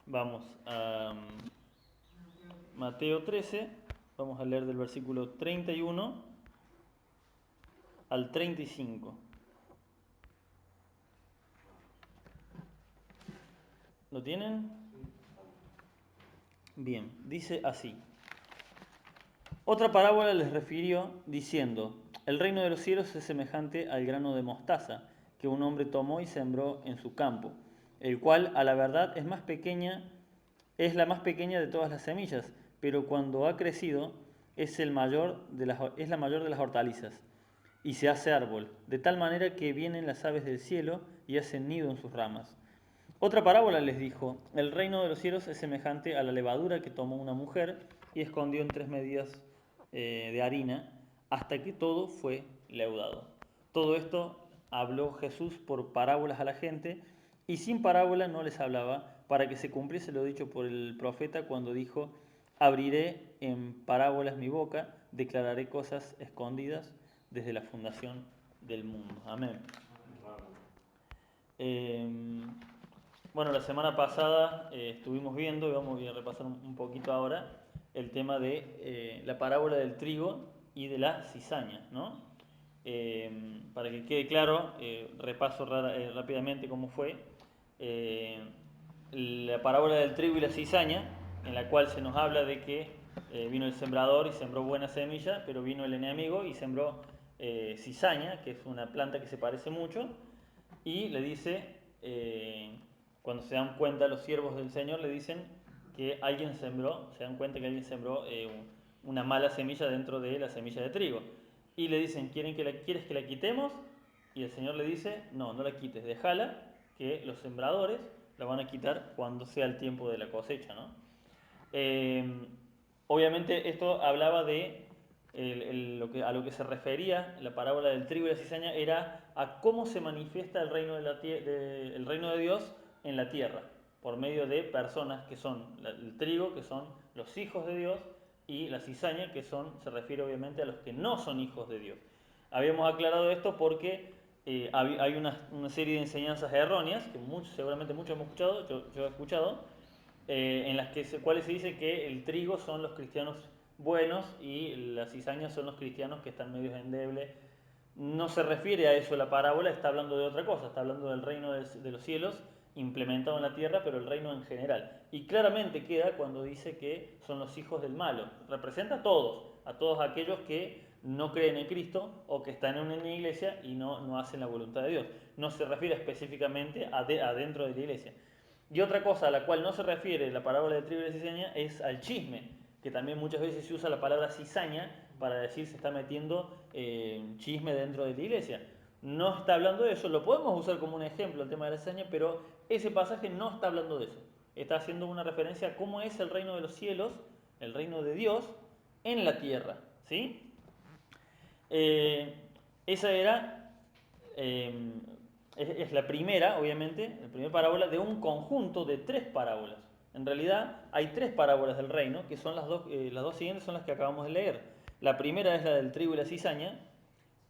Vamos a Mateo 13, vamos a leer del versículo 31 al 35. ¿Lo tienen? Bien, dice así. Otra parábola les refirió diciendo, el reino de los cielos es semejante al grano de mostaza que un hombre tomó y sembró en su campo, el cual a la verdad es la más pequeña de todas las semillas, pero cuando ha crecido es es la mayor de las hortalizas y se hace árbol, de tal manera que vienen las aves del cielo y hacen nido en sus ramas. Otra parábola les dijo, el reino de los cielos es semejante a la levadura que tomó una mujer y escondió en 3 medidas de harina hasta que todo fue leudado. Todo esto habló Jesús por parábolas a la gente y sin parábola no les hablaba para que se cumpliese lo dicho por el profeta cuando dijo, abriré en parábolas mi boca, declararé cosas escondidas desde la fundación del mundo. Amén. Eh, bueno, la semana pasada estuvimos viendo, y vamos a repasar un poquito ahora, el tema de la parábola del trigo y de la cizaña, ¿no? Para que quede claro, repaso rápidamente cómo fue. Eh, la parábola del trigo y la cizaña, en la cual se nos habla de que vino el sembrador y sembró buena semilla, pero vino el enemigo y sembró cizaña, que es una planta que se parece mucho, y le dice, cuando se dan cuenta los siervos del Señor, le dicen que alguien sembró, se dan cuenta que alguien sembró una mala semilla dentro de la semilla de trigo. Y le dicen, ¿quieres que la quitemos? Y el Señor le dice, no, no la quites, déjala, que los sembradores la van a quitar cuando sea el tiempo de la cosecha, ¿no? Eh, Obviamente esto hablaba de a lo que se refería la parábola del trigo y la cizaña era a cómo se manifiesta el reino el reino de Dios en la tierra, por medio de personas que son el trigo, que son los hijos de Dios, y la cizaña, que se refiere obviamente a los que no son hijos de Dios. Habíamos aclarado esto porque hay una serie de enseñanzas erróneas, que seguramente muchos hemos escuchado, yo he escuchado, en las cuales se dice que el trigo son los cristianos buenos y las cizañas son los cristianos que están medio endebles. No se refiere a eso la parábola, está hablando de otra cosa, está hablando del reino de los cielos implementado en la tierra, pero el reino en general. Y claramente queda cuando dice que son los hijos del malo. Representa a todos aquellos que no creen en Cristo o que están en una iglesia y no hacen la voluntad de Dios. No se refiere específicamente adentro de la iglesia. Y otra cosa a la cual no se refiere la parábola de trigo y la cizaña es al chisme, que también muchas veces se usa la palabra cizaña para decir se está metiendo chisme dentro de la iglesia. No está hablando de eso, lo podemos usar como un ejemplo el tema de la cizaña, pero ese pasaje no está hablando de eso. Está haciendo una referencia a cómo es el reino de los cielos, el reino de Dios, en la tierra. ¿Sí? Esa era, es la primera, obviamente, la primera parábola de un conjunto de 3 parábolas. En realidad hay 3 parábolas del reino, que son las dos siguientes son las que acabamos de leer. La primera es la del trigo y la cizaña,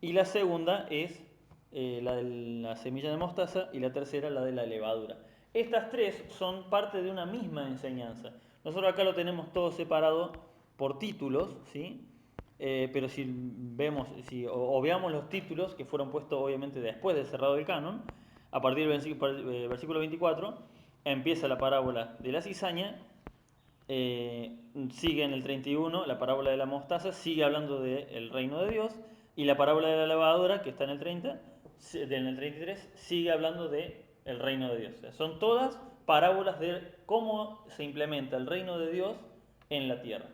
y la segunda es la de la semilla de mostaza, y la tercera la de la levadura. Estas tres son parte de una misma enseñanza. Nosotros acá lo tenemos todo separado por títulos, ¿sí? Pero si vemos, o veamos los títulos que fueron puestos obviamente después del cerrado del canon, a partir del versículo 24, empieza la parábola de la cizaña, sigue en el 31 la parábola de la mostaza, sigue hablando del reino de Dios, y la parábola de la lavadora, que está en el 30, en el 33, sigue hablando de el reino de Dios. O sea, son todas parábolas de cómo se implementa el reino de Dios en la tierra.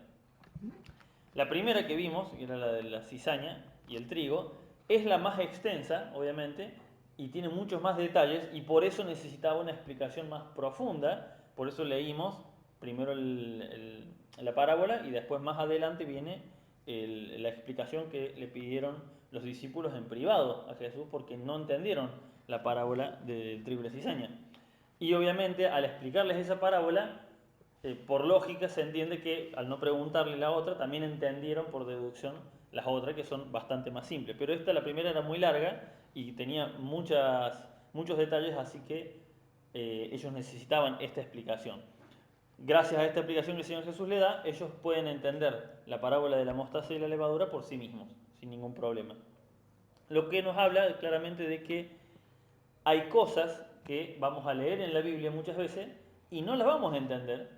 La primera que vimos, que era la de la cizaña y el trigo, es la más extensa, obviamente, y tiene muchos más detalles, y por eso necesitaba una explicación más profunda. Por eso leímos primero la parábola y después más adelante viene la explicación que le pidieron los discípulos en privado a Jesús porque no entendieron la parábola del trigo y la cizaña. Y obviamente al explicarles esa parábola, por lógica se entiende que al no preguntarle la otra, también entendieron por deducción las otras que son bastante más simples. Pero esta, la primera, era muy larga y tenía muchos detalles, así que ellos necesitaban esta explicación. Gracias a esta explicación que el Señor Jesús le da, ellos pueden entender la parábola de la mostaza y la levadura por sí mismos, sin ningún problema. Lo que nos habla claramente de que hay cosas que vamos a leer en la Biblia muchas veces y no las vamos a entender,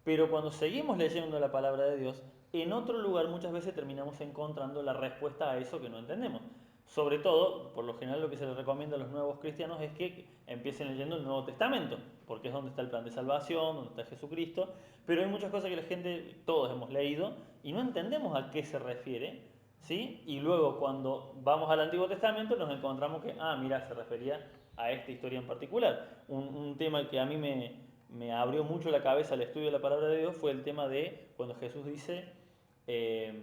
pero cuando seguimos leyendo la palabra de Dios, en otro lugar muchas veces terminamos encontrando la respuesta a eso que no entendemos. Sobre todo, por lo general lo que se les recomienda a los nuevos cristianos es que empiecen leyendo el Nuevo Testamento, porque es donde está el plan de salvación, donde está Jesucristo, pero hay muchas cosas que la gente, todos hemos leído, y no entendemos a qué se refiere, ¿sí? Y luego cuando vamos al Antiguo Testamento nos encontramos que, mira, se refería a esta historia en particular. Un tema que a mí me abrió mucho la cabeza al estudio de la palabra de Dios fue el tema de cuando Jesús dice, eh,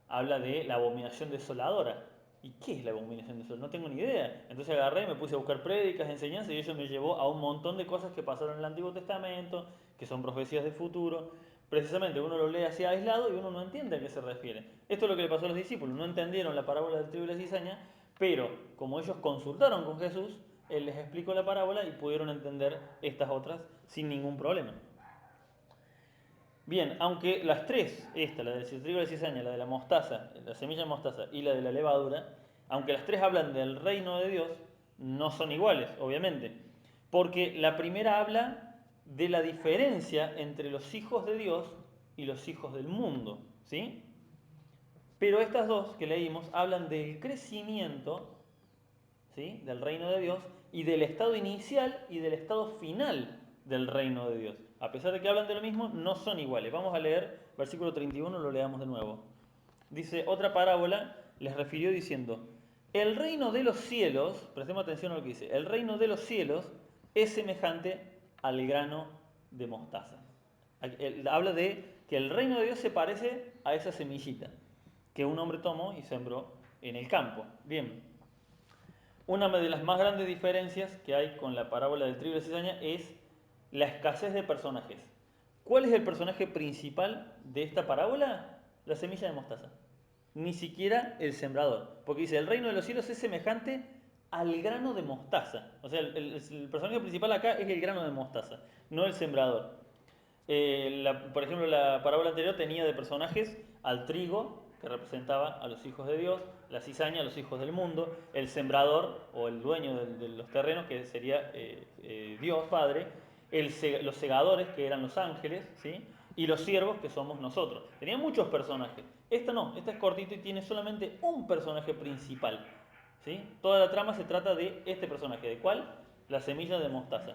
habla de la abominación desoladora. ¿Y qué es la abominación desoladora? No tengo ni idea. Entonces agarré y me puse a buscar prédicas, enseñanzas, y eso me llevó a un montón de cosas que pasaron en el Antiguo Testamento, que son profecías de futuro. Precisamente uno lo lee así aislado y uno no entiende a qué se refiere. Esto es lo que le pasó a los discípulos, no entendieron la parábola del trigo y la cizaña, pero como ellos consultaron con Jesús, Él les explicó la parábola y pudieron entender estas otras sin ningún problema. Bien, aunque las tres, esta, la del trigo y la cizaña, la de la mostaza, la semilla de mostaza y la de la levadura, aunque las tres hablan del reino de Dios, no son iguales, obviamente. Porque la primera habla de la diferencia entre los hijos de Dios y los hijos del mundo, ¿sí? Pero estas dos que leímos hablan del crecimiento, ¿sí?, del reino de Dios y del estado inicial y del estado final del reino de Dios. A pesar de que hablan de lo mismo, no son iguales. Vamos a leer versículo 31, lo leamos de nuevo. Dice, otra parábola les refirió diciendo, el reino de los cielos, prestemos atención a lo que dice, el reino de los cielos es semejante al grano de mostaza. Habla de que el reino de Dios se parece a esa semillita que un hombre tomó y sembró en el campo. Bien, una de las más grandes diferencias que hay con la parábola del trigo y la cizaña es la escasez de personajes. ¿Cuál es el personaje principal de esta parábola? La semilla de mostaza. Ni siquiera el sembrador. Porque dice, el reino de los cielos es semejante al grano de mostaza. O sea, el personaje principal acá es el grano de mostaza, no el sembrador. Por ejemplo, la parábola anterior tenía de personajes al trigo, que representaba a los hijos de Dios, la cizaña a los hijos del mundo, el sembrador o el dueño de los terrenos, que sería Dios Padre, los segadores, que eran los ángeles, ¿sí?, y los siervos, que somos nosotros. Tenía muchos personajes. Esta no, esta es cortito y tiene solamente un personaje principal, ¿sí? Toda la trama se trata de este personaje. ¿De cuál? La semilla de mostaza.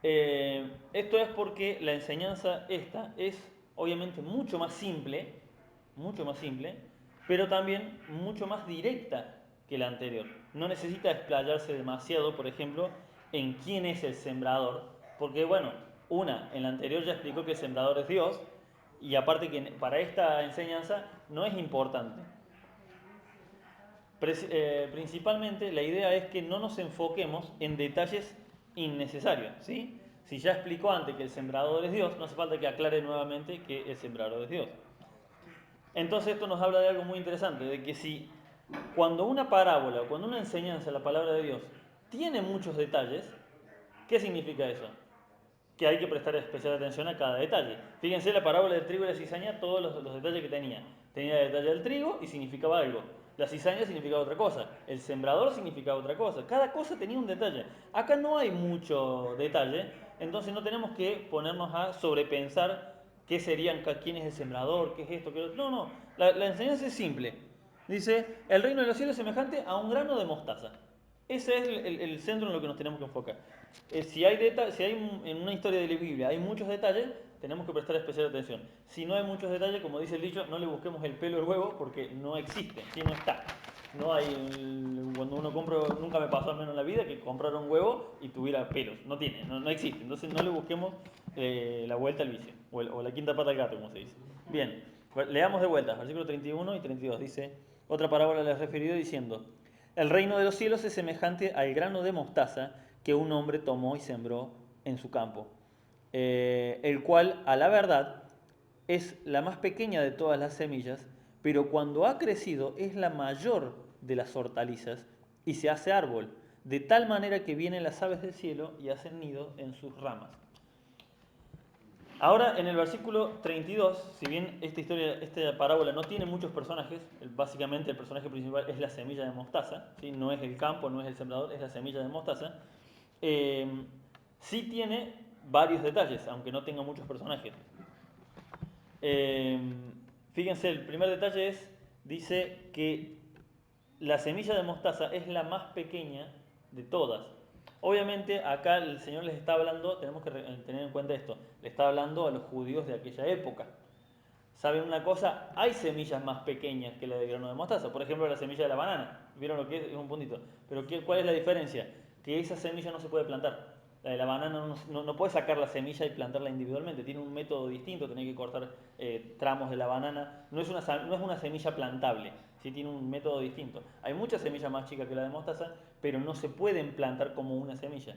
Esto es porque la enseñanza esta es obviamente mucho más simple, pero también mucho más directa que la anterior. No necesita explayarse demasiado, por ejemplo, en quién es el sembrador, porque bueno, en la anterior ya explicó que el sembrador es Dios, y aparte que para esta enseñanza no es importante. Principalmente la idea es que no nos enfoquemos en detalles innecesarios, ¿sí? Si ya explicó antes que el sembrador es Dios, no hace falta que aclare nuevamente que el sembrador es Dios. Entonces esto nos habla de algo muy interesante, de que si cuando una parábola o cuando una enseñanza de la palabra de Dios tiene muchos detalles, ¿qué significa eso? Que hay que prestar especial atención a cada detalle. Fíjense la parábola del trigo y la cizaña, todos los detalles que tenía. Tenía el detalle del trigo y significaba algo. La cizaña significaba otra cosa. El sembrador significaba otra cosa. Cada cosa tenía un detalle. Acá no hay mucho detalle, entonces no tenemos que ponernos a sobrepensar qué serían, quién es el sembrador, qué es esto, qué es otro. No, la enseñanza es simple. Dice, el reino de los cielos es semejante a un grano de mostaza. Ese es el centro en lo que nos tenemos que enfocar. Si hay en una historia de la Biblia hay muchos detalles, tenemos que prestar especial atención. Si no hay muchos detalles, como dice el dicho, no le busquemos el pelo al huevo porque no existe, si no está. No hay, cuando uno compra, nunca me pasó al menos en la vida que comprara un huevo y tuviera pelos. No tiene, no existe. Entonces no le busquemos la vuelta al vicio, o la quinta pata al gato, como se dice. Bien, leamos de vuelta, versículos 31 y 32. Dice, otra parábola le ha referido diciendo, el reino de los cielos es semejante al grano de mostaza que un hombre tomó y sembró en su campo, el cual, a la verdad, es la más pequeña de todas las semillas, pero cuando ha crecido es la mayor de las hortalizas y se hace árbol, de tal manera que vienen las aves del cielo y hacen nido en sus ramas. Ahora, en el versículo 32, si bien esta parábola no tiene muchos personajes, básicamente el personaje principal es la semilla de mostaza, ¿sí? No es el campo, no es el sembrador, es la semilla de mostaza. eh, sí tiene varios detalles, aunque no tenga muchos personajes. Eh, Fíjense, el primer detalle dice que la semilla de mostaza es la más pequeña de todas. Obviamente acá el Señor les está hablando, tenemos que tener en cuenta esto, le está hablando a los judíos de aquella época. ¿Saben una cosa? Hay semillas más pequeñas que la de grano de mostaza. Por ejemplo, la semilla de la banana. ¿Vieron lo que es? Es un puntito. Pero ¿cuál es la diferencia? Que esa semilla no se puede plantar. La de la banana no puedes sacar la semilla y plantarla individualmente. Tiene un método distinto. Tenés que cortar tramos de la banana. No es una semilla plantable. ¿Sí? Tiene un método distinto. Hay muchas semillas más chicas que la de mostaza, pero no se pueden plantar como una semilla.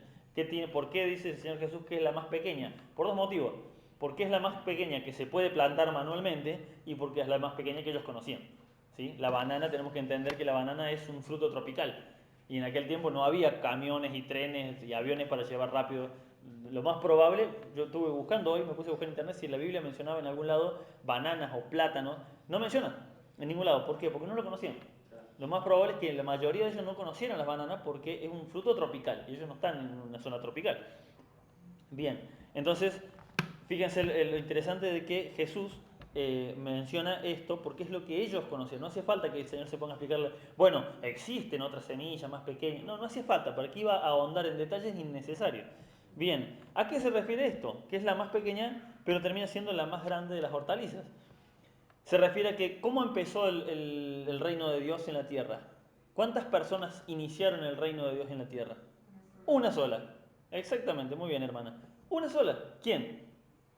¿Por qué dice el Señor Jesús que es la más pequeña? Por dos motivos. Porque es la más pequeña que se puede plantar manualmente y porque es la más pequeña que ellos conocían. ¿Sí? La banana, tenemos que entender que la banana es un fruto tropical. Y en aquel tiempo no había camiones y trenes y aviones para llevar rápido. Lo más probable, yo estuve buscando hoy, me puse a buscar en internet si la Biblia mencionaba en algún lado bananas o plátanos. No menciona en ningún lado. ¿Por qué? Porque no lo conocían. Lo más probable es que la mayoría de ellos no conocieran las bananas porque es un fruto tropical y ellos no están en una zona tropical. Bien, entonces, fíjense lo interesante de que Jesús menciona esto porque es lo que ellos conocían. No hace falta que el Señor se ponga a explicarle, bueno, existen otras semillas más pequeñas. No, no hace falta, para que iba a ahondar en detalles innecesarios. Bien, ¿a qué se refiere esto? Que es la más pequeña, pero termina siendo la más grande de las hortalizas. Se refiere a que cómo empezó el reino de Dios en la tierra. ¿Cuántas personas iniciaron el reino de Dios en la tierra? Una sola. Exactamente, muy bien, hermana. Una sola. ¿Quién?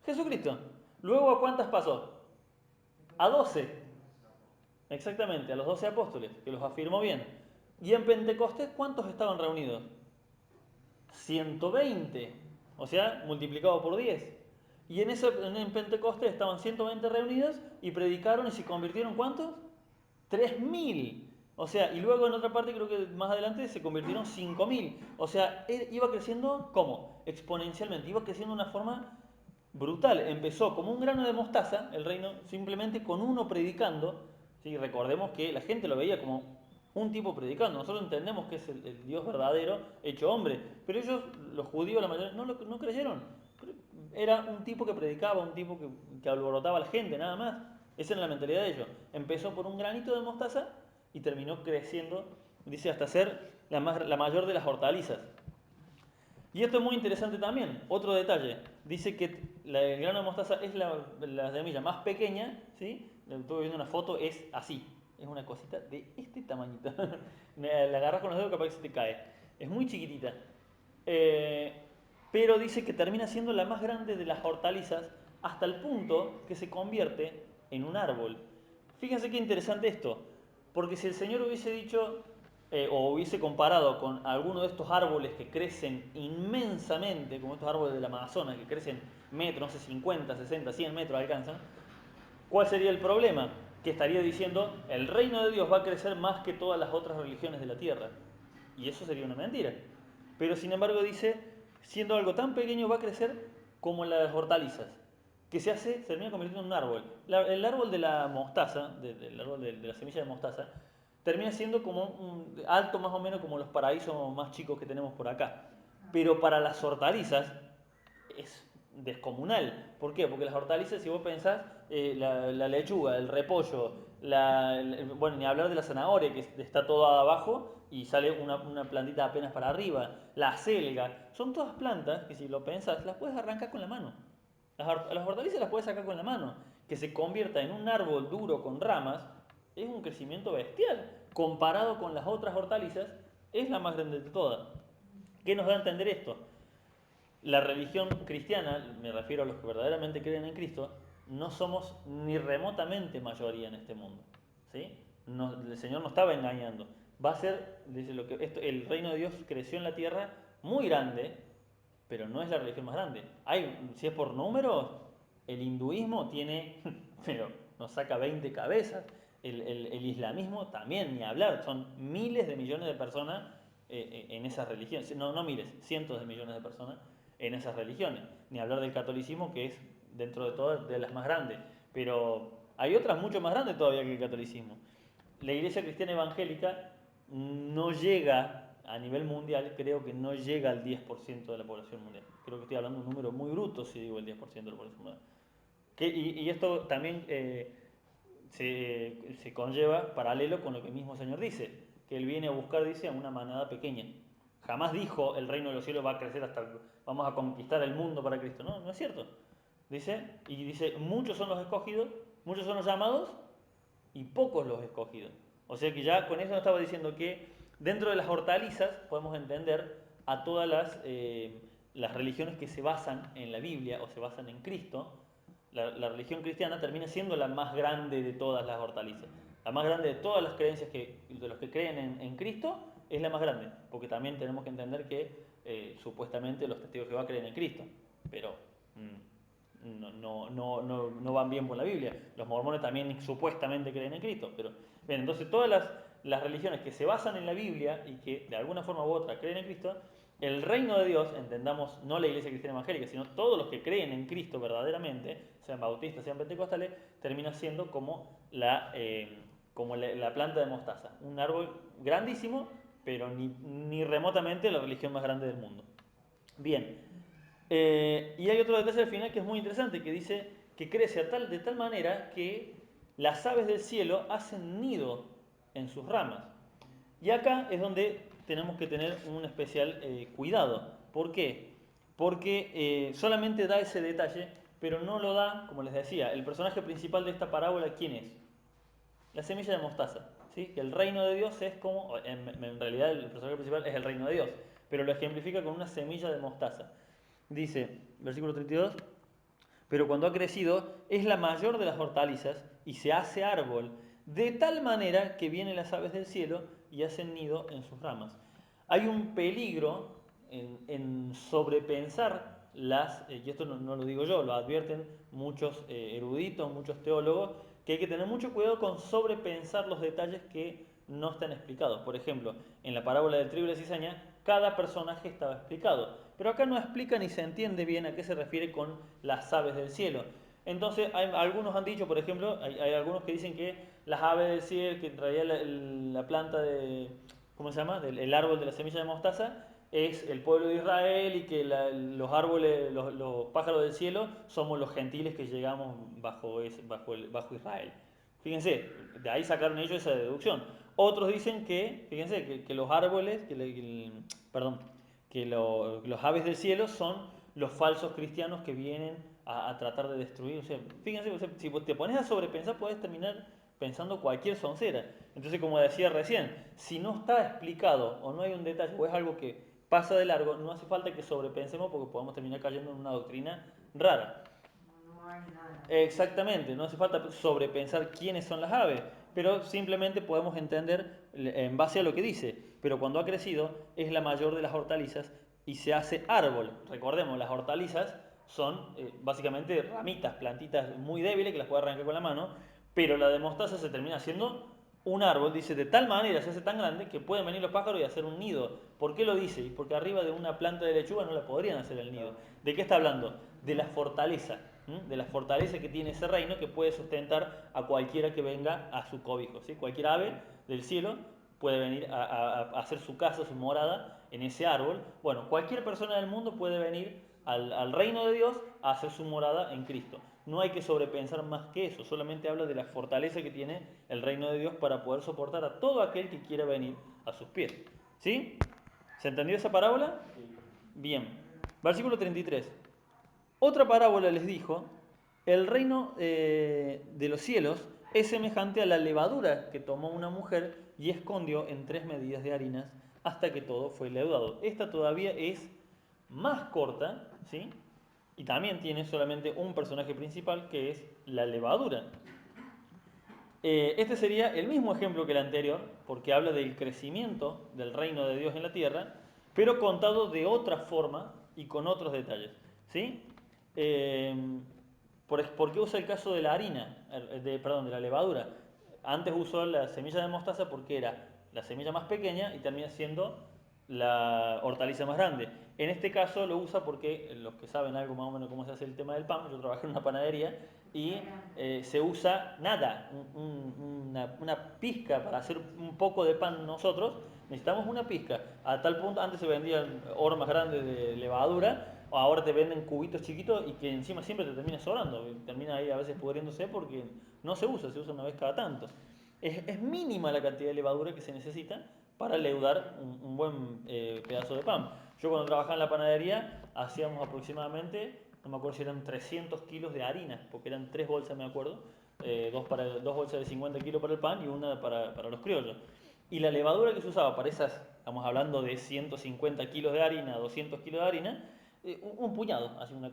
Jesucristo. Luego, ¿a cuántas pasó? A 12. Exactamente, a los 12 apóstoles, que los afirmó bien. Y en Pentecostés, ¿cuántos estaban reunidos? 120. O sea, multiplicado por 10. Y en Pentecostés estaban 120 reunidos y predicaron y se convirtieron ¿cuántos? 3.000. O sea, y luego en otra parte, creo que más adelante, se convirtieron 5.000. O sea, iba creciendo, ¿cómo? Exponencialmente. Iba creciendo de una forma brutal. Empezó como un grano de mostaza, el reino, simplemente con uno predicando. ¿Sí? Recordemos que la gente lo veía como un tipo predicando. Nosotros entendemos que es el Dios verdadero hecho hombre. Pero ellos, los judíos, la mayoría, no creyeron. Era un tipo que predicaba, un tipo que alborotaba a la gente, nada más. Esa era la mentalidad de ellos. Empezó por un granito de mostaza y terminó creciendo, dice, hasta ser la mayor de las hortalizas. Y esto es muy interesante también. Otro detalle. Dice que el grano de mostaza es la semilla más pequeña, ¿sí? Estuve viendo una foto, es así. Es una cosita de este tamañito. La agarras con los dedos, capaz que se te cae. Es muy chiquitita. Eh, pero dice que termina siendo la más grande de las hortalizas hasta el punto que se convierte en un árbol. Fíjense qué interesante esto, porque si el Señor hubiese dicho o hubiese comparado con alguno de estos árboles que crecen inmensamente, como estos árboles del Amazonas que crecen metros, no sé, 50, 60, 100 metros alcanzan, ¿cuál sería el problema? Que estaría diciendo, el reino de Dios va a crecer más que todas las otras religiones de la tierra. Y eso sería una mentira. Pero sin embargo dice, siendo algo tan pequeño va a crecer como las hortalizas, que se termina convirtiendo en un árbol. El árbol de la mostaza, el árbol de la semilla de mostaza, termina siendo como alto más o menos como los paraísos más chicos que tenemos por acá. Pero para las hortalizas es descomunal. ¿Por qué? Porque las hortalizas, si vos pensás, la lechuga, el repollo, bueno, ni hablar de la zanahoria, que está toda abajo y sale una plantita apenas para arriba, la selga, son todas plantas que si lo pensás, las puedes arrancar con la mano. Las hortalizas las puedes sacar con la mano. Que se convierta en un árbol duro con ramas es un crecimiento bestial. Comparado con las otras hortalizas, es la más grande de todas. ¿Qué nos da a entender esto? La religión cristiana, me refiero a los que verdaderamente creen en Cristo, no somos ni remotamente mayoría en este mundo. ¿Sí? El Señor no estaba engañando. Va a ser, dice el reino de Dios creció en la tierra muy grande, pero no es la religión más grande. Si es por números, el hinduismo tiene, pero nos saca 20 cabezas. El islamismo también, ni hablar, son miles de millones de personas en esas religiones. No miles, cientos de millones de personas en esas religiones. Ni hablar del catolicismo, que es dentro de todas, de las más grandes, pero hay otras mucho más grandes todavía que el catolicismo. La Iglesia Cristiana Evangélica no llega a nivel mundial, creo que no llega al 10% de la población mundial. Creo que estoy hablando de un número muy bruto si digo el 10% de la población mundial. Y esto también se conlleva paralelo con lo que el mismo Señor dice, que Él viene a buscar, dice, a una manada pequeña. Jamás dijo el reino de los cielos va a crecer hasta vamos a conquistar el mundo para Cristo. No, no es cierto. Dice, muchos son los escogidos, muchos son los llamados y pocos los escogidos. O sea que ya con eso nos estaba diciendo que dentro de las hortalizas podemos entender a todas las religiones que se basan en la Biblia o se basan en Cristo. La religión cristiana termina siendo la más grande de todas las hortalizas. La más grande de todas las creencias de los que creen en Cristo es la más grande, porque también tenemos que entender que supuestamente los testigos de Jehová creen en Cristo, pero no van bien por la Biblia. Los mormones también supuestamente creen en Cristo, pero bien, entonces todas las religiones que se basan en la Biblia y que de alguna forma u otra creen en Cristo, el reino de Dios, entendamos, no la Iglesia Cristiana Evangélica, sino todos los que creen en Cristo verdaderamente, sean bautistas, sean pentecostales, termina siendo como la planta de mostaza, un árbol grandísimo, pero ni remotamente la religión más grande del mundo. Bien, y hay otro detalle al final que es muy interesante, que dice que crece de tal manera que las aves del cielo hacen nido en sus ramas. Y acá es donde tenemos que tener un especial cuidado. ¿Por qué? Porque solamente da ese detalle, pero no lo da, como les decía, el personaje principal de esta parábola, ¿quién es? La semilla de mostaza. ¿Sí? Que el reino de Dios es como, en realidad el personaje principal es el reino de Dios, pero lo ejemplifica con una semilla de mostaza. Dice, versículo 32, pero cuando ha crecido es la mayor de las hortalizas y se hace árbol, de tal manera que vienen las aves del cielo y hacen nido en sus ramas. Hay un peligro en sobrepensar y esto no lo digo yo, lo advierten muchos eruditos, muchos teólogos, que hay que tener mucho cuidado con sobrepensar los detalles que no están explicados. Por ejemplo, en la parábola del trigo y la cizaña, cada personaje estaba explicado, pero acá no explica ni se entiende bien a qué se refiere con las aves del cielo. Entonces, algunos han dicho, por ejemplo, hay algunos que dicen que las aves del cielo, que en realidad la planta ¿cómo se llama? El árbol de la semilla de mostaza, es el pueblo de Israel y que los árboles, los pájaros del cielo somos los gentiles que llegamos bajo Israel. Fíjense, de ahí sacaron ellos esa deducción. Otros dicen que, fíjense, que los árboles, perdón, los aves del cielo son los falsos cristianos que vienen a tratar de destruir. O sea, fíjense, o sea, si te pones a sobrepensar, puedes terminar pensando cualquier soncera. Entonces, como decía recién, si no está explicado o no hay un detalle o es algo que pasa de largo, no hace falta que sobrepensemos porque podemos terminar cayendo en una doctrina rara. No hay nada. Exactamente, no hace falta sobrepensar quiénes son las aves, pero simplemente podemos entender en base a lo que dice. Pero cuando ha crecido es la mayor de las hortalizas y se hace árbol. Recordemos, las hortalizas son básicamente ramitas, plantitas muy débiles que las puede arrancar con la mano, pero la de mostaza se termina haciendo un árbol, dice, de tal manera, se hace tan grande que pueden venir los pájaros y hacer un nido. ¿Por qué lo dice? Porque arriba de una planta de lechuga no la podrían hacer el nido. ¿De qué está hablando? De la fortaleza, de la fortaleza que tiene ese reino que puede sustentar a cualquiera que venga a su cobijo. ¿Sí? Cualquier ave del cielo puede venir a hacer su casa, su morada en ese árbol. Bueno, cualquier persona del mundo puede venir al reino de Dios a hacer su morada en Cristo. No hay que sobrepensar más que eso, solamente habla de la fortaleza que tiene el reino de Dios para poder soportar a todo aquel que quiera venir a sus pies. ¿Sí? ¿Se entendió esa parábola? Bien. Versículo 33. Otra parábola les dijo, el reino de los cielos es semejante a la levadura que tomó una mujer y escondió en 3 medidas de harinas hasta que todo fue leudado. Esta todavía es más corta, ¿sí? Y también tiene solamente un personaje principal que es la levadura. Este sería el mismo ejemplo que el anterior, porque habla del crecimiento del reino de Dios en la tierra, pero contado de otra forma y con otros detalles. ¿Sí? ¿Por qué usa el caso de la harina? Perdón, de la levadura. Antes usó la semilla de mostaza porque era la semilla más pequeña y termina siendo la hortaliza más grande. En este caso lo usa porque los que saben algo más o menos cómo se hace el tema del pan, yo trabajé en una panadería y se usa nada, una pizca para hacer un poco de pan nosotros, necesitamos una pizca. A tal punto, antes se vendían hormas grandes de levadura, ahora te venden cubitos chiquitos y que encima siempre te termina sobrando, termina ahí a veces pudriéndose porque no se usa una vez cada tanto. Es mínima la cantidad de levadura que se necesita para leudar un buen pedazo de pan. Yo cuando trabajaba en la panadería hacíamos aproximadamente, no me acuerdo si eran 300 kilos de harina, porque eran tres bolsas, me acuerdo, dos bolsas de 50 kilos para el pan y una para los criollos. Y la levadura que se usaba para esas, estamos hablando de 150 kilos de harina, 200 kilos de harina, un puñado, así, una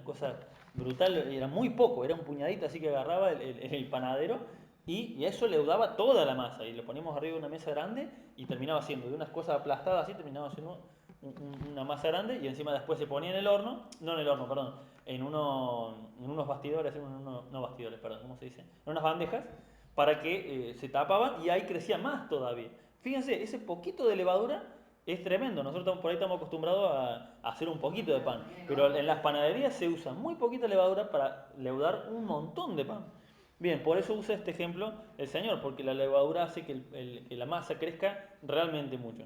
cosa brutal, era muy poco, era un puñadito así que agarraba el panadero y eso leudaba toda la masa y lo poníamos arriba de una mesa grande y terminaba siendo de unas cosas aplastadas así, terminaba siendo una masa grande y encima después se ponía en el horno, no en el horno, perdón, en unos bastidores, no bastidores, perdón, ¿cómo se dice? En unas bandejas para que se tapaban y ahí crecía más todavía. Fíjense, ese poquito de levadura es tremendo. Nosotros por ahí estamos acostumbrados a hacer un poquito de pan, pero en las panaderías se usa muy poquita levadura para leudar un montón de pan. Bien, por eso usa este ejemplo el Señor, porque la levadura hace que la masa crezca realmente mucho.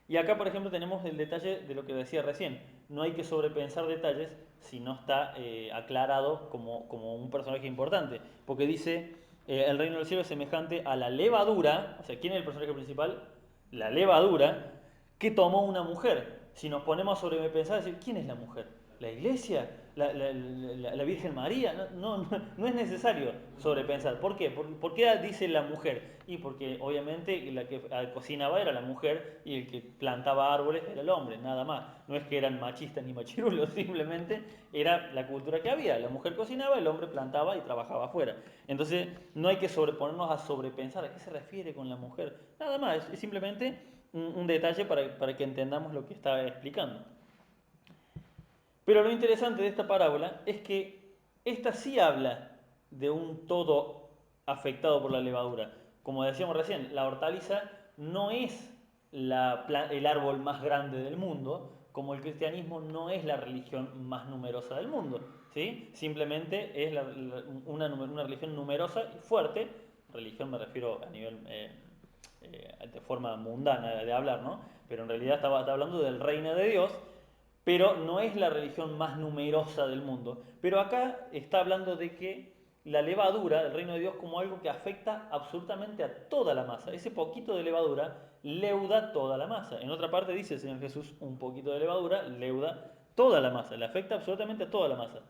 Y acá, por ejemplo, tenemos el detalle de lo que decía recién. No hay que sobrepensar detalles si no está aclarado como un personaje importante. Porque dice, el reino del cielo es semejante a la levadura, o sea, ¿quién es el personaje principal? La levadura que tomó una mujer. Si nos ponemos a sobrepensar, decir, ¿quién es la mujer? ¿La iglesia? ¿La Virgen María? No es necesario sobrepensar. ¿Por qué? ¿Por qué dice la mujer? Y porque obviamente la que cocinaba era la mujer y el que plantaba árboles era el hombre, nada más. No es que eran machistas ni machirulos, simplemente era la cultura que había. La mujer cocinaba, el hombre plantaba y trabajaba afuera. Entonces no hay que sobreponernos a sobrepensar. ¿A qué se refiere con la mujer? Nada más, es simplemente un detalle para que entendamos lo que está explicando. Pero lo interesante de esta parábola es que esta sí habla de un todo afectado por la levadura. Como decíamos recién, la hortaliza no es el árbol más grande del mundo, como el cristianismo no es la religión más numerosa del mundo. ¿Sí? Simplemente es una religión numerosa y fuerte. Religión me refiero a nivel de forma mundana de hablar, ¿no? Pero en realidad está hablando del reino de Dios, pero no es la religión más numerosa del mundo. Pero acá está hablando de que la levadura del reino de Dios como algo que afecta absolutamente a toda la masa. Ese poquito de levadura leuda toda la masa. En otra parte dice el Señor Jesús, un poquito de levadura leuda toda la masa, le afecta absolutamente a toda la masa.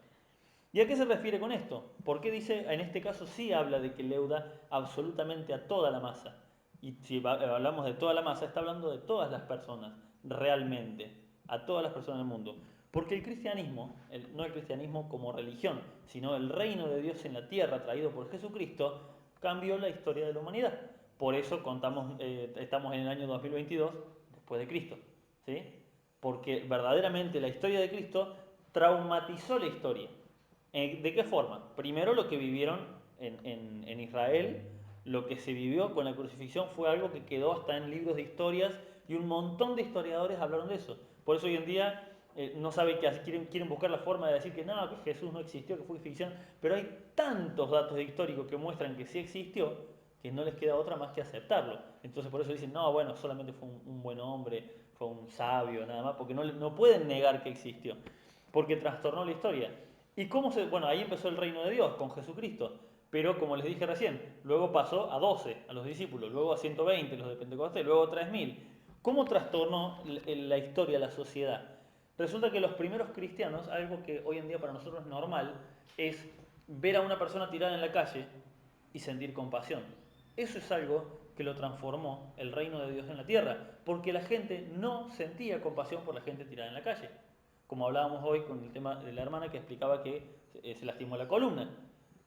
¿Y a qué se refiere con esto? ¿Por qué dice, en este caso sí habla de que leuda absolutamente a toda la masa? Y si hablamos de toda la masa, está hablando de todas las personas, realmente, a todas las personas del mundo. Porque el cristianismo, no el cristianismo como religión, sino el reino de Dios en la tierra traído por Jesucristo, cambió la historia de la humanidad. Por eso estamos en el año 2022 después de Cristo. ¿Sí? Porque verdaderamente la historia de Cristo traumatizó la historia. ¿De qué forma? Primero lo que vivieron en Israel, lo que se vivió con la crucifixión fue algo que quedó hasta en libros de historias y un montón de historiadores hablaron de eso. Por eso hoy en día no saben qué hacer, quieren buscar la forma de decir que no, que Jesús no existió, que fue ficción, pero hay tantos datos históricos que muestran que sí existió que no les queda otra más que aceptarlo. Entonces por eso dicen, no, bueno, solamente fue un buen hombre, fue un sabio, nada más, porque no pueden negar que existió, porque trastornó la historia. ¿Y bueno, ahí empezó el reino de Dios con Jesucristo, pero como les dije recién, luego pasó a 12, a los discípulos, luego a 120, los de Pentecostés, luego a 3000. ¿Cómo trastornó la historia, la sociedad? Resulta que los primeros cristianos, algo que hoy en día para nosotros es normal, es ver a una persona tirada en la calle y sentir compasión. Eso es algo que lo transformó el reino de Dios en la tierra, porque la gente no sentía compasión por la gente tirada en la calle. Como hablábamos hoy con el tema de la hermana que explicaba que se lastimó la columna.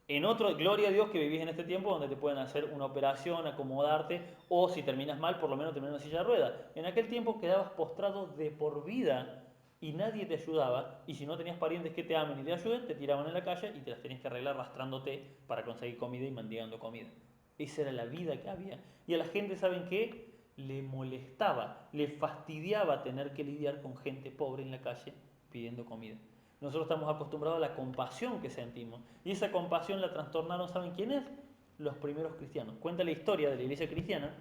En otro, gloria a Dios que vivís en este tiempo donde te pueden hacer una operación, acomodarte, o si terminas mal, por lo menos terminar en una silla de ruedas. En aquel tiempo quedabas postrado de por vida y nadie te ayudaba, y si no tenías parientes que te amen y te ayuden, te tiraban en la calle y te las tenías que arreglar arrastrándote para conseguir comida y mendigando comida. Esa era la vida que había. Y a la gente, ¿saben qué? le molestaba, le fastidiaba tener que lidiar con gente pobre en la calle pidiendo comida. Nosotros estamos acostumbrados a la compasión que sentimos. Y esa compasión la trastornaron, ¿saben quiénes? Los primeros cristianos. Cuenta la historia de la iglesia cristiana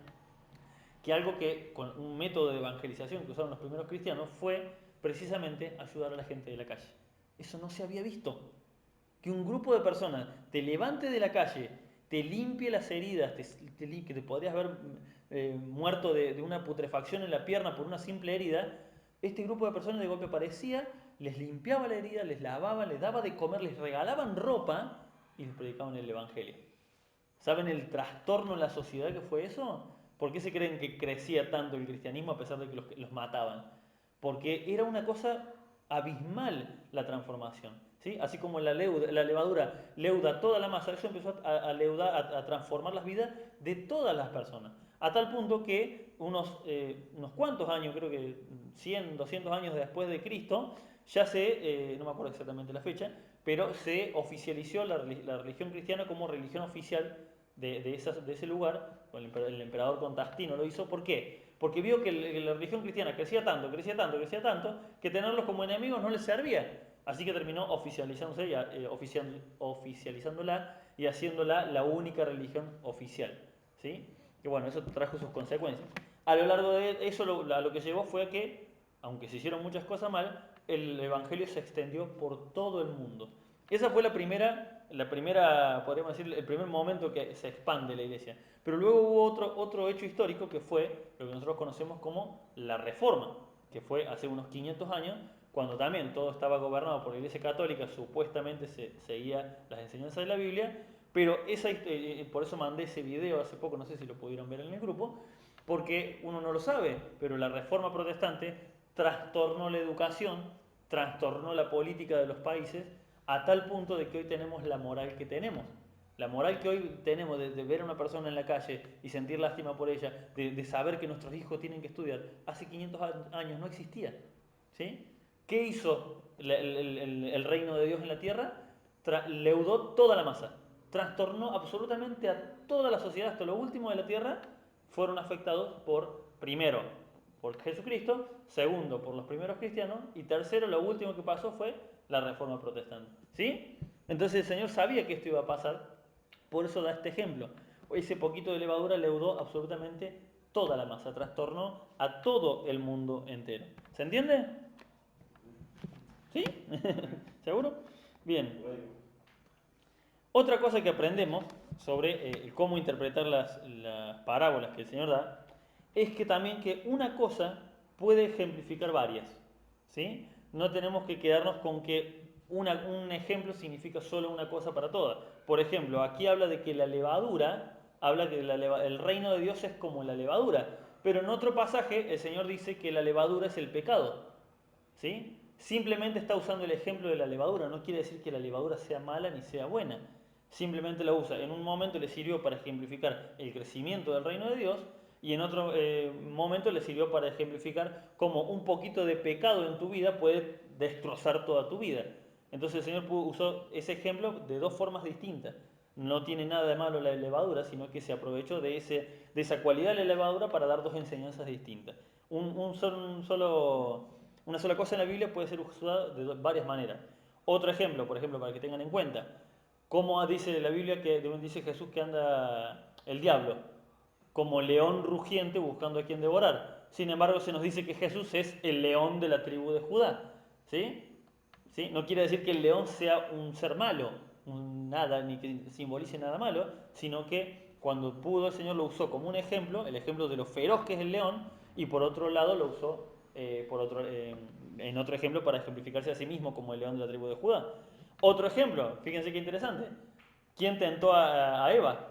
que algo que, con un método de evangelización que usaron los primeros cristianos, fue precisamente ayudar a la gente de la calle. Eso no se había visto. Que un grupo de personas te levante de la calle, te limpie las heridas, que te podrías haber muerto de una putrefacción en la pierna por una simple herida, este grupo de personas de golpe aparecía, les limpiaba la herida, les lavaba, les daba de comer, les regalaban ropa y les predicaban el Evangelio. ¿Saben el trastorno en la sociedad que fue eso? ¿Por qué se creen que crecía tanto el cristianismo a pesar de que los mataban? Porque era una cosa abismal la transformación. ¿Sí? Así como la levadura leuda toda la masa, eso empezó a transformar las vidas de todas las personas. A tal punto que unos cuantos años, creo que 100, 200 años después de Cristo, ya no me acuerdo exactamente la fecha, pero se oficializó la religión cristiana como religión oficial de ese lugar. El emperador Constantino lo hizo. ¿Por qué? Porque vio que la religión cristiana crecía tanto, que tenerlos como enemigos no les servía. Así que terminó oficializándola y haciéndola la única religión oficial. ¿Sí? Que bueno, eso trajo sus consecuencias. A lo largo de eso, lo que llevó fue a que, aunque se hicieron muchas cosas mal, el evangelio se extendió por todo el mundo. Esa fue la primera, podríamos decir, el primer momento que se expande la iglesia. Pero luego hubo otro hecho histórico que fue lo que nosotros conocemos como la Reforma, que fue hace unos 500 años, cuando también todo estaba gobernado por la iglesia católica, supuestamente se seguía las enseñanzas de la Biblia, pero por eso mandé ese video hace poco, no sé si lo pudieron ver en el grupo, porque uno no lo sabe, pero la Reforma protestante trastornó la educación, trastornó la política de los países, a tal punto de que hoy tenemos la moral que tenemos. La moral que hoy tenemos de ver a una persona en la calle y sentir lástima por ella, de saber que nuestros hijos tienen que estudiar, hace 500 años no existía. ¿Sí? ¿Qué hizo el reino de Dios en la tierra? Leudó toda la masa, trastornó absolutamente a toda la sociedad, hasta lo último de la tierra, fueron afectados primero, por Jesucristo, segundo, por los primeros cristianos, y tercero, lo último que pasó fue la Reforma protestante. ¿Sí? Entonces el Señor sabía que esto iba a pasar, por eso da este ejemplo. Ese poquito de levadura leudó absolutamente toda la masa, trastornó a todo el mundo entero. ¿Se entiende? ¿Sí? ¿Seguro? Bien. Otra cosa que aprendemos sobre cómo interpretar las parábolas que el Señor da es que también que una cosa puede ejemplificar varias. ¿Sí? No tenemos que quedarnos con que un ejemplo significa solo una cosa para todas. Por ejemplo, aquí habla de que la levadura, habla que el reino de Dios es como la levadura, pero en otro pasaje el Señor dice que la levadura es el pecado. ¿Sí? Simplemente está usando el ejemplo de la levadura, no quiere decir que la levadura sea mala ni sea buena. Simplemente la usa. En un momento le sirvió para ejemplificar el crecimiento del reino de Dios y en otro momento le sirvió para ejemplificar cómo un poquito de pecado en tu vida puede destrozar toda tu vida. Entonces el Señor usó ese ejemplo de dos formas distintas. No tiene nada de malo la levadura, sino que se aprovechó de esa cualidad de la levadura para dar dos enseñanzas distintas. Una sola cosa en la Biblia puede ser usada de varias maneras. Otro ejemplo, por ejemplo, para que tengan en cuenta, cómo dice la Biblia que dice Jesús que anda el diablo, como león rugiente buscando a quien devorar. Sin embargo, se nos dice que Jesús es el león de la tribu de Judá. ¿Sí? ¿Sí? No quiere decir que el león sea un ser malo, nada, ni que simbolice nada malo, sino que cuando pudo el Señor lo usó como un ejemplo, el ejemplo de lo feroz que es el león, y por otro lado lo usó en otro ejemplo para ejemplificarse a sí mismo como el león de la tribu de Judá. Otro ejemplo, fíjense qué interesante. ¿Quién tentó a Eva?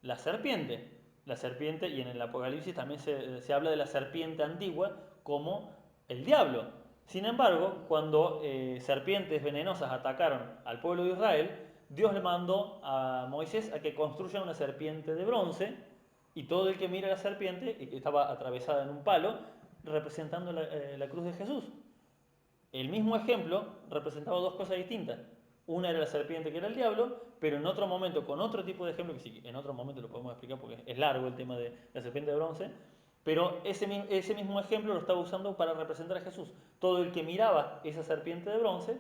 La serpiente. La serpiente, y en el Apocalipsis también se habla de la serpiente antigua como el diablo. Sin embargo, cuando serpientes venenosas atacaron al pueblo de Israel, Dios le mandó a Moisés a que construya una serpiente de bronce, y todo el que mira la serpiente, que estaba atravesada en un palo, representando la cruz de Jesús. El mismo ejemplo representaba dos cosas distintas. Una era la serpiente, que era el diablo, pero en otro momento, con otro tipo de ejemplo, que sí, en otro momento lo podemos explicar porque es largo el tema de la serpiente de bronce, Pero ese mismo ejemplo lo estaba usando para representar a Jesús. Todo el que miraba esa serpiente de bronce,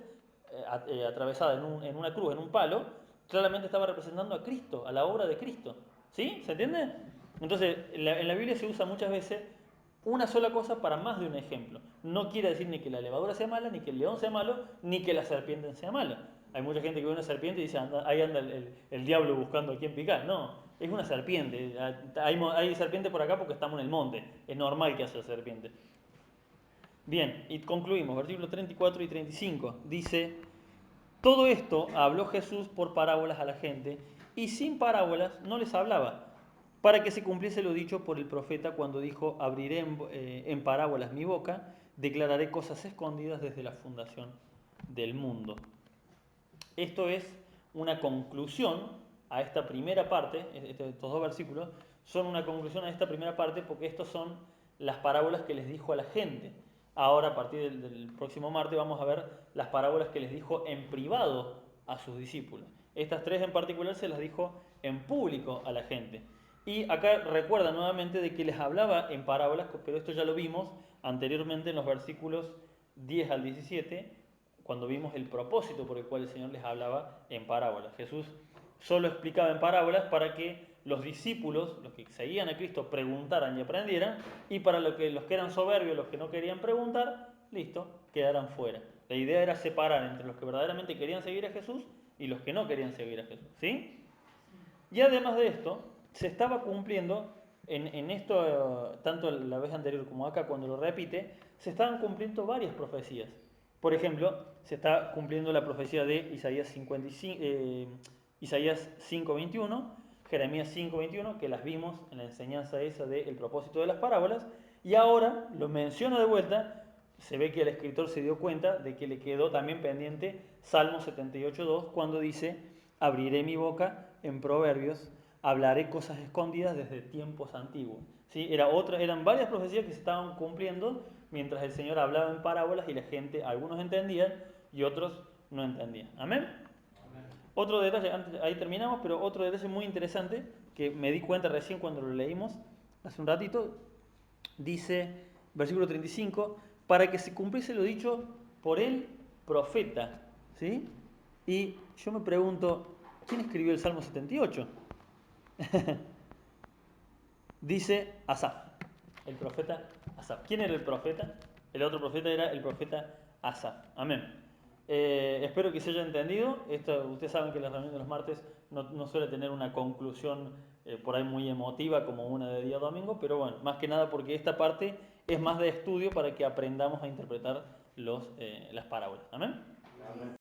atravesada en una cruz, en un palo, claramente estaba representando a Cristo, a la obra de Cristo. ¿Sí? ¿Se entiende? Entonces, en la Biblia se usa muchas veces una sola cosa para más de un ejemplo. No quiere decir ni que la levadura sea mala, ni que el león sea malo, ni que la serpiente sea mala. Hay mucha gente que ve una serpiente y dice, ahí anda el diablo buscando a quién picar. No, es una serpiente. Hay serpientes por acá porque estamos en el monte. Es normal que haya serpiente. Bien, y concluimos. Versículos 34 y 35. Dice, todo esto habló Jesús por parábolas a la gente, y sin parábolas no les hablaba, para que se cumpliese lo dicho por el profeta cuando dijo, abriré en parábolas mi boca, declararé cosas escondidas desde la fundación del mundo. Esto es una conclusión a esta primera parte, estos dos versículos son una conclusión a esta primera parte porque estos son las parábolas que les dijo a la gente. Ahora, a partir del próximo martes, vamos a ver las parábolas que les dijo en privado a sus discípulos. Estas tres en particular se las dijo en público a la gente. Y acá recuerda nuevamente de que les hablaba en parábolas, pero esto ya lo vimos anteriormente en los versículos 10 al 17, cuando vimos el propósito por el cual el Señor les hablaba en parábolas. Jesús solo explicaba en parábolas para que los discípulos, los que seguían a Cristo, preguntaran y aprendieran, y para los que eran soberbios, los que no querían preguntar, listo, quedaran fuera. La idea era separar entre los que verdaderamente querían seguir a Jesús y los que no querían seguir a Jesús. ¿Sí? Y además de esto, se estaba cumpliendo, en esto, tanto la vez anterior como acá, cuando lo repite, se estaban cumpliendo varias profecías. Por ejemplo, se está cumpliendo la profecía de Isaías 5:21, Jeremías 5:21, que las vimos en la enseñanza esa del propósito de las parábolas, y ahora lo menciona de vuelta. Se ve que el escritor se dio cuenta de que le quedó también pendiente Salmo 78:2, cuando dice, abriré mi boca en proverbios, hablaré cosas escondidas desde tiempos antiguos. ¿Sí? Eran varias profecías que se estaban cumpliendo mientras el Señor hablaba en parábolas y la gente, algunos entendían y otros no entendían. ¿Amén? Otro detalle, ahí terminamos, pero otro detalle muy interesante que me di cuenta recién cuando lo leímos hace un ratito, dice, versículo 35, para que se cumpliese lo dicho por el profeta. ¿Sí? Y yo me pregunto, ¿quién escribió el Salmo 78? Dice Asaf, el profeta Asaf. ¿Quién era el profeta? El otro profeta era el profeta Asaf. Amén. Espero que se haya entendido. Ustedes saben que la reunión de los martes no suele tener una conclusión por ahí muy emotiva como una de día domingo, pero bueno, más que nada porque esta parte es más de estudio para que aprendamos a interpretar las parábolas. Amén.